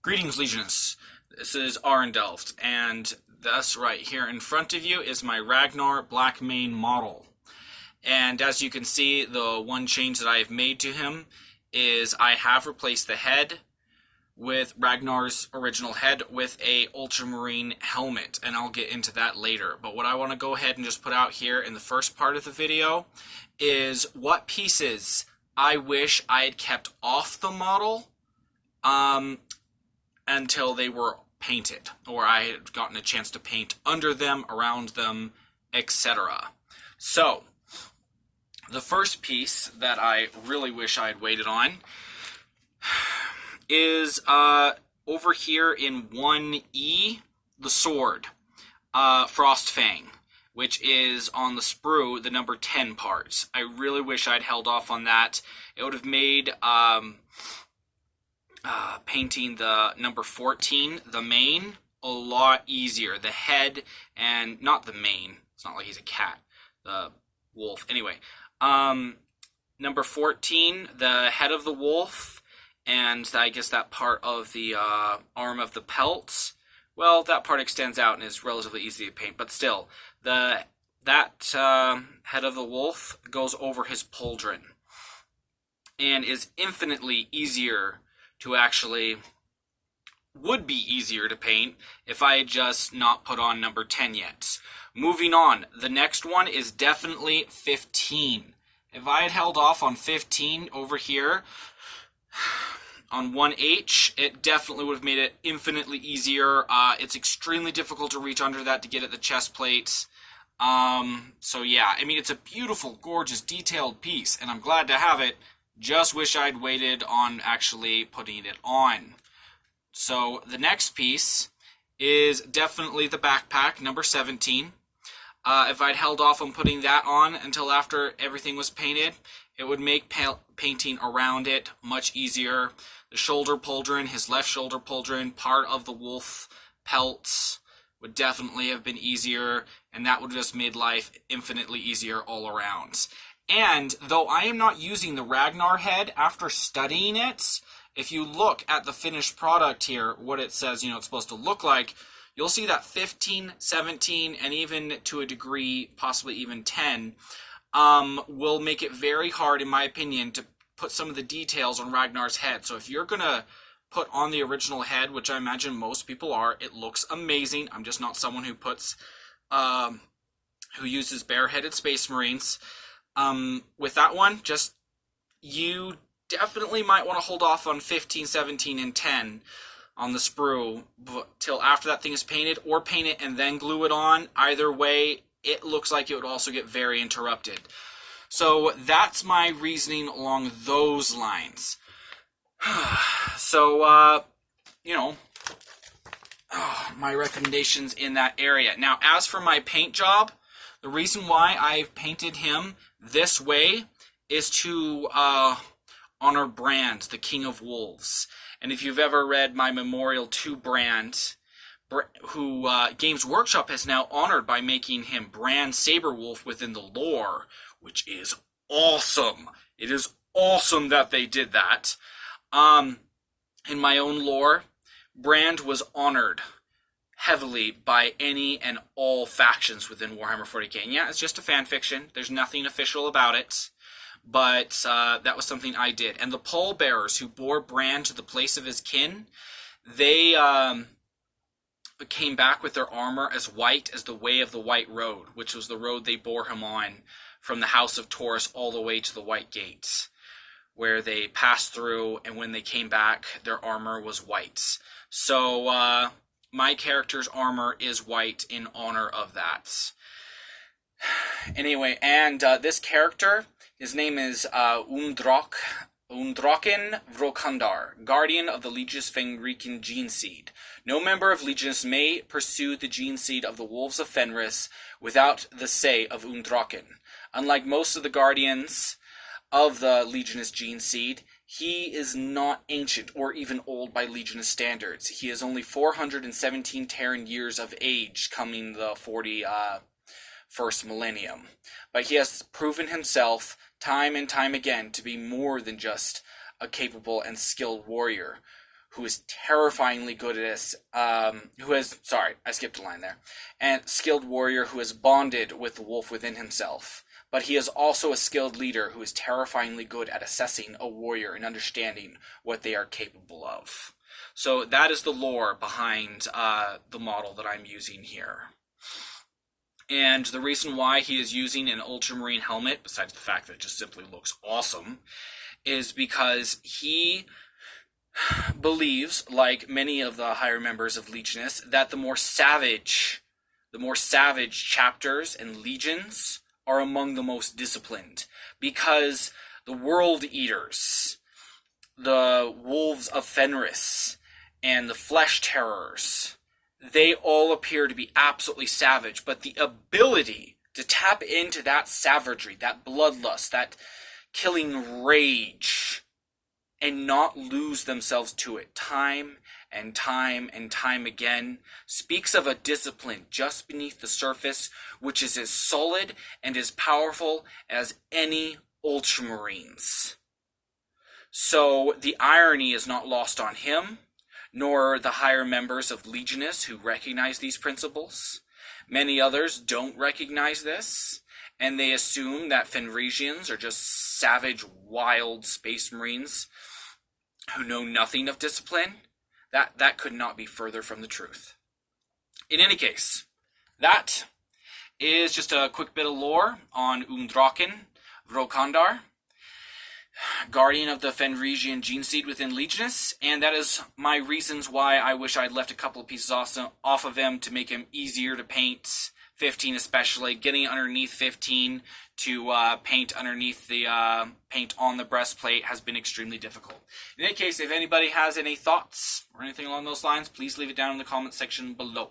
Greetings, Legionists. This is Arndelft, and thus right here in front of you is my Ragnar Blackmane model. And as you can see, the one change that I have made to him is I have replaced the head with Ragnar's original head with a Ultramarine helmet, and I'll get into that later. But what I want to go ahead and just put out here in the first part of the video is what pieces I wish I had kept off the model until they were painted, or I had gotten a chance to paint under them, around them, etc. So, the first piece that I really wish I had waited on is over here in 1E, the sword, Frostfang, which is on the sprue, the number 10 part. I really wish I'd held off on that. It would have made painting the number 14, the mane, a lot easier. The head, and not the mane, it's not like he's a cat, the wolf. Anyway, number 14, the head of the wolf, and I guess that part of the arm of the pelt, well, that part extends out and is relatively easy to paint, but still, that head of the wolf goes over his pauldron, and is infinitely easier to actually, would be easier to paint if I had just not put on number 10 yet. Moving on, the next one is definitely 15. If I had held off on 15 over here, on 1H, it definitely would have made it infinitely easier. It's extremely difficult to reach under that to get at the chest plate. So yeah, I mean, it's a beautiful, gorgeous, detailed piece, and I'm glad to have it. Just wish I'd waited on actually putting it on. So the next piece is definitely the backpack, number 17. If I'd held off on putting that on until after everything was painted, it would make painting around it much easier. The shoulder pauldron, his left shoulder pauldron, part of the wolf pelts would definitely have been easier, and that would have just made life infinitely easier all around. And though I am not using the Ragnar head after studying it, if you look at the finished product here, what it says, it's supposed to look like, you'll see that 15, 17, and even to a degree, possibly even 10, will make it very hard, in my opinion, to put some of the details on Ragnar's head. So if you're going to put on the original head, which I imagine most people are, it looks amazing. I'm just not someone who who uses bareheaded Space Marines. With that one, you definitely might want to hold off on 15, 17, and 10 on the sprue till after that thing is painted, or paint it and then glue it on. Either way, it looks like it would also get very interrupted. So that's my reasoning along those lines. So, my recommendations in that area. Now, as for my paint job, the reason why I've painted him this way is to honor Brand, the King of Wolves. And if you've ever read my memorial to Brand, who Games Workshop has now honored by making him Brand Saberwolf within the lore, which is awesome. It is awesome that they did that. In my own lore, Brand was honored heavily by any and all factions within Warhammer 40k. And yeah, it's just a fan fiction. There's nothing official about it. But that was something I did. And the pallbearers who bore Brand to the place of his kin, they came back with their armor as white as the Way of the White Road, which was the road they bore him on from the House of Taurus all the way to the White Gates, where they passed through, and when they came back, their armor was white. So, my character's armor is white in honor of that. Anyway, and this character, his name is Uomdrak'En Vrokundar, guardian of the Legis Fenrican gene seed. No member of Legis may pursue the gene seed of the Wolves of Fenris without the say of Uomdrak'en. Unlike most of the guardians of the Legionist gene seed, he is not ancient or even old by Legionist standards. He is only 417 Terran years of age, coming the 41st millennium. But he has proven himself time and time again to be more than just a capable and skilled warrior, who is terrifyingly good at this, sorry, I skipped a line there, and skilled warrior who is bonded with the wolf within himself. But he is also a skilled leader who is terrifyingly good at assessing a warrior and understanding what they are capable of. So that is the lore behind the model that I'm using here. And the reason why he is using an Ultramarine helmet, besides the fact that it just simply looks awesome, is because he believes, like many of the higher members of Legionus, that the more savage chapters and legions are among the most disciplined, because the World Eaters, the Wolves of Fenris, and the Flesh Terrors, they all appear to be absolutely savage, but the ability to tap into that savagery, that bloodlust, that killing rage, and not lose themselves to it time and time and time again, speaks of a discipline just beneath the surface, which is as solid and as powerful as any Ultramarines. So the irony is not lost on him, nor the higher members of Legionus who recognize these principles. Many others don't recognize this, and they assume that Fenrisians are just savage, wild space marines who know nothing of discipline. That could not be further from the truth. In any case, that is just a quick bit of lore on Uomdrak'en Vrokandar, guardian of the Fenrisian gene seed within Legionus, and that is my reasons why I wish I'd left a couple of pieces off of him to make him easier to paint. 15 especially, getting underneath 15 to paint underneath the paint on the breastplate has been extremely difficult. In any case, if anybody has any thoughts or anything along those lines, please leave it down in the comment section below.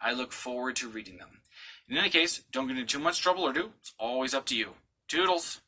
I look forward to reading them. In any case, don't get into too much trouble or do. It's always up to you. Toodles!